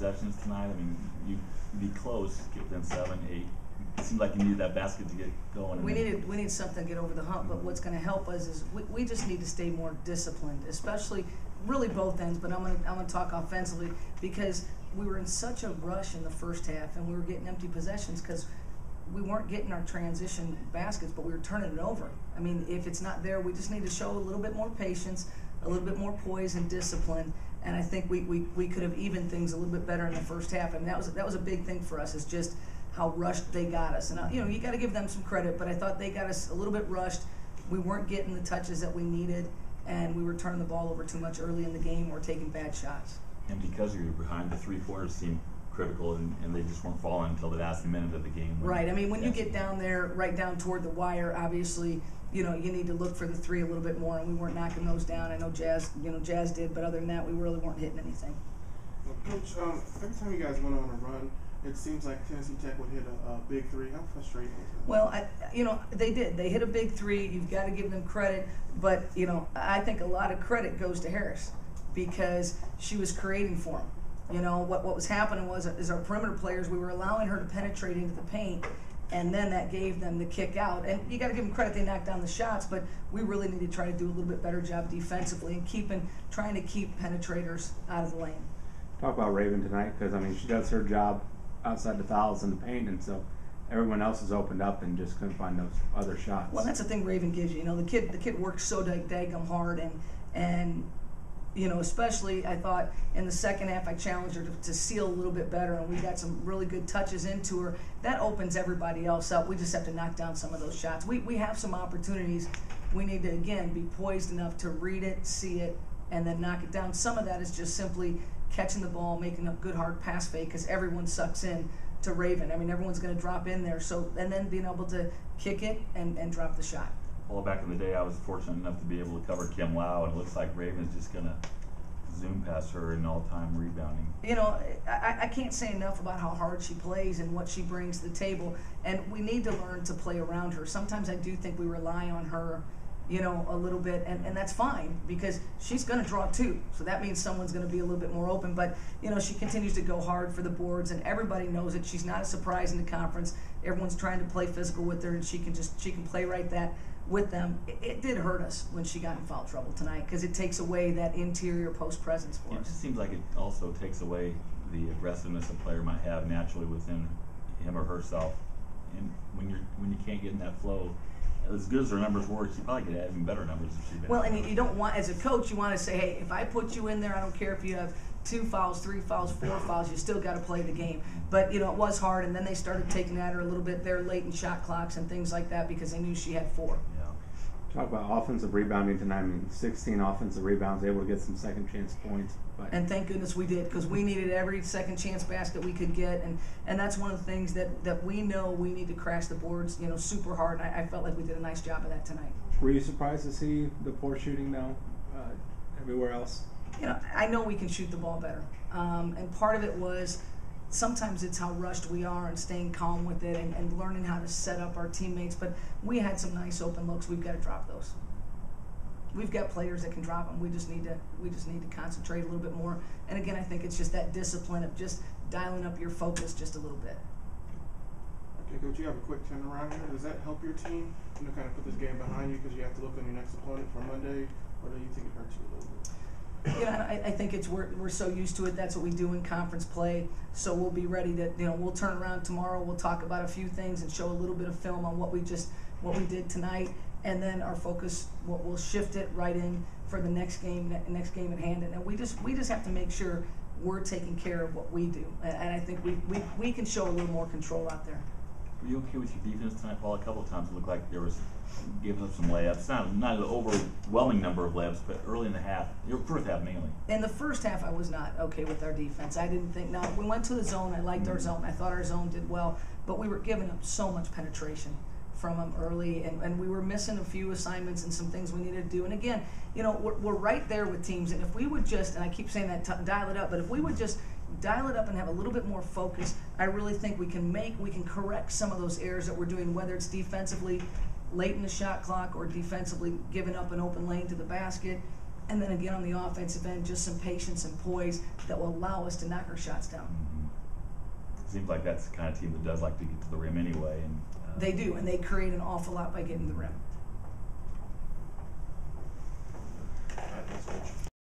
possessions tonight. I mean, you'd be close, get within 7, 8. It seemed like you needed that basket to get going. We need something to get over the hump, but what's going to help us is we just need to stay more disciplined, especially really both ends, but I'm gonna talk offensively, because we were in such a rush in the first half and we were getting empty possessions because we weren't getting our transition baskets, but we were turning it over. I mean, if it's not there, we just need to show a little bit more patience, a little bit more poise and discipline, and I think we could have evened things a little bit better in the first half, and that was a big thing for us, is just how rushed they got us. And you got to give them some credit, but I thought they got us a little bit rushed. We weren't getting the touches that we needed, and we were turning the ball over too much early in the game or taking bad shots. And because you're behind, the three-pointers seemed critical, and they just weren't falling until the last minute of the game. Right. I mean, when you get down there, right down toward the wire, obviously, you need to look for the three a little bit more, and we weren't knocking those down. I know Jazz did, but other than that, we really weren't hitting anything. Well, Coach, every time you guys went on a run, it seems like Tennessee Tech would hit a big three. How frustrating is that? Well, they did. They hit a big three. You've got to give them credit, but I think a lot of credit goes to Harris because she was creating for them. What was happening is our perimeter players, we were allowing her to penetrate into the paint, and then that gave them the kick out. And you got to give them credit; they knocked down the shots, but we really need to try to do a little bit better job defensively and trying to keep penetrators out of the lane. Talk about Raven tonight, because she does her job outside the fouls in the paint, and so everyone else has opened up and just couldn't find those other shots. Well, that's the thing Raven gives you. The kid works so daggum hard, and especially I thought in the second half I challenged her to seal a little bit better, and we got some really good touches into her. That opens everybody else up. We just have to knock down some of those shots. We have some opportunities. We need to, again, be poised enough to read it, see it, and then knock it down. Some of that is just simply catching the ball, making a good hard pass fake, because everyone sucks in to Raven. Everyone's going to drop in there, and then being able to kick it and drop the shot. Well, back in the day, I was fortunate enough to be able to cover Kim Lau, and it looks like Raven's just going to zoom past her in all-time rebounding. I can't say enough about how hard she plays and what she brings to the table, and we need to learn to play around her. Sometimes I do think we rely on her a little bit, and that's fine because she's going to draw too. So that means someone's going to be a little bit more open. But, she continues to go hard for the boards, and everybody knows it. She's not a surprise in the conference. Everyone's trying to play physical with her, and she can play right that with them. It did hurt us when she got in foul trouble tonight because it takes away that interior post presence for us. It just seems like it also takes away the aggressiveness a player might have naturally within him or herself. And when you can't get in that flow, as good as her numbers were, she probably could have even better numbers if she'd been. Well, and you don't want, as a coach, you want to say, hey, if I put you in there, I don't care if you have 2 fouls, 3 fouls, 4 fouls, you still got to play the game. But, it was hard, and then they started taking at her a little bit there late in shot clocks and things like that because they knew she had 4. Yeah. Talk about offensive rebounding tonight. 16 offensive rebounds, able to get some second chance points. And thank goodness we did, because we needed every second chance basket we could get, and that's one of the things that we know we need to crash the boards, super hard. And I felt like we did a nice job of that tonight. Were you surprised to see the poor shooting though, everywhere else? I know we can shoot the ball better, and part of it was sometimes it's how rushed we are and staying calm with it and learning how to set up our teammates. But we had some nice open looks. We've got to drop those. We've got players that can drop them. We just need to concentrate a little bit more. And again, I think it's just that discipline of just dialing up your focus just a little bit. Okay, Coach, you have a quick turnaround here. Does that help your team, kind of put this game behind you because you have to look on your next opponent for Monday, or do you think it hurts you a little bit? I think we're so used to it. That's what we do in conference play. So we'll be ready to, we'll turn around tomorrow. We'll talk about a few things and show a little bit of film on what we did tonight. And then our focus, we'll shift it right in for the next game at hand. And we just have to make sure we're taking care of what we do. And I think we can show a little more control out there. Were you okay with your defense tonight, Paul? A couple of times it looked like there was giving up some layups. Not an overwhelming number of layups, but early in the half, your first half mainly. In the first half, I was not okay with our defense. I didn't think. No, we went to the zone. I liked our zone. I thought our zone did well, but we were giving up so much penetration from them early, and we were missing a few assignments and some things we needed to do. And again, we're right there with teams, and if we would just, and I keep saying that, dial it up, but if we would just dial it up and have a little bit more focus, I really think we can correct some of those errors that we're doing, whether it's defensively late in the shot clock or defensively giving up an open lane to the basket. And then again on the offensive end, just some patience and poise that will allow us to knock our shots down. Seems like that's the kind of team that does like to get to the rim anyway. And They do, and they create an awful lot by getting to the rim.